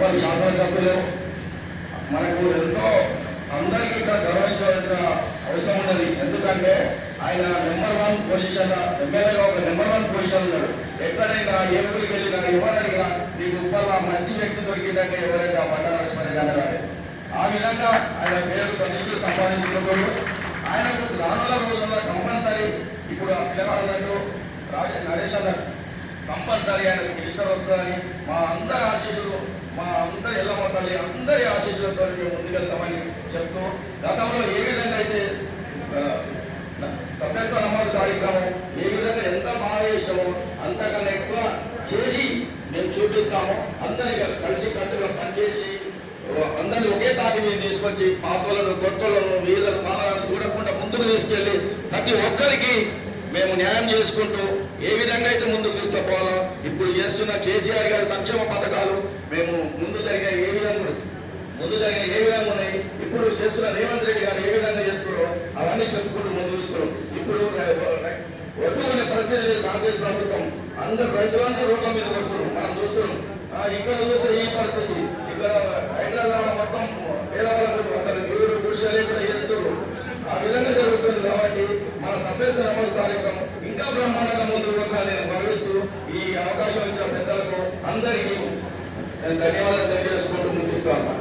గౌరవ శాసనసభ్యులు మనకు ఎంతో అందరికీ ఇక్కడ గౌరవించవలసిన అవసరం ఉన్నది. ఎందుకంటే ఆయన నెంబర్ 1 పొజిషన్, ఎమ్మెల్యేగా ఒక నెంబర్ 1 పొజిషన్ ఉన్నాడు. ఎక్కడైనా ఏ ఊరికి వెళ్ళినా ఎవరు అడిగినా నీకు ఉప్పల్లా మంచి వ్యక్తి దొరికిందంటే ఎవరైనా బండారు లక్ష్మణ్ అన్నగారు. ఆ విధంగా ఆయన పేరు ప్రతిష్టలు సంపాదించుకున్నాడు. ఆయనకు రానున్న రోజుల్లో కంపల్సరీ ఇప్పుడు ఆ పిల్లగాళ్ళకు నరేష్ అన్న కంపల్సరీ ఆయనకు మినిస్టర్ వస్తుందని మా అందరి ఆశీస్సులు, మా అందరి ఎల్లమ్మ తల్లి అందరి ఆశీస్సులతో మేము ముందుకెళ్తామని చెప్తూ, గతంలో ఏ విధంగా అయితే సభ్యత్వ నమోదు కార్యక్రమం ఏ విధంగా ఎంత బాగా చేసామో అంతకన్నా ఎక్కువ చేసి మేము చూపిస్తాము. అందరికీ కలిసి కట్టుగా పనిచేసి అందరినీ ఒకే తాటి మీద తీసుకొచ్చి పాపలను, కొత్తలను, వీళ్ళను, పాలనను చూడకుండా ముందుకు తీసుకెళ్ళి ప్రతి ఒక్కరికి మేము న్యాయం చేసుకుంటూ ఏ విధంగా అయితే ముందుకు తీసుకుపోవాలో ఇప్పుడు చేస్తున్న కేసీఆర్ గారి సంక్షేమ పథకాలు మేము ముందు జరిగే ఏ విధంగా ఉన్నాయి, ఇప్పుడు చేస్తున్న రేవంత్ రెడ్డి గారు ఏ విధంగా చేస్తున్నారో అవన్నీ చెప్పుకుంటూ ముందు తీసుకున్నాం. ఇప్పుడు ఒడ్డుకునే పరిస్థితి లేదు కాంగ్రెస్ ప్రభుత్వం. అందరు రైతులంతా రోడ్ల మీదకి వస్తున్నారు, మనం చూస్తున్నాం. ఇక్కడ చూస్తే ఈ పరిస్థితి, ఇక్కడ హైదరాబాద్ మొత్తం పేదవాళ్ళకు అసలు వీరు పురుషులే కూడా చేస్తున్నారు. ఆ విధంగా జరుగుతుంది. కాబట్టి మన సభ్యత్వ నమోదు కార్యక్రమం ఇంకా బ్రహ్మాండంగా ముందుకు పోతానని నేను భావిస్తూ ఈ అవకాశం ఇచ్చిన పెద్దలకు అందరికీ నేను ధన్యవాదాలు తెలియజేసుకుంటూ ముగిస్తాను.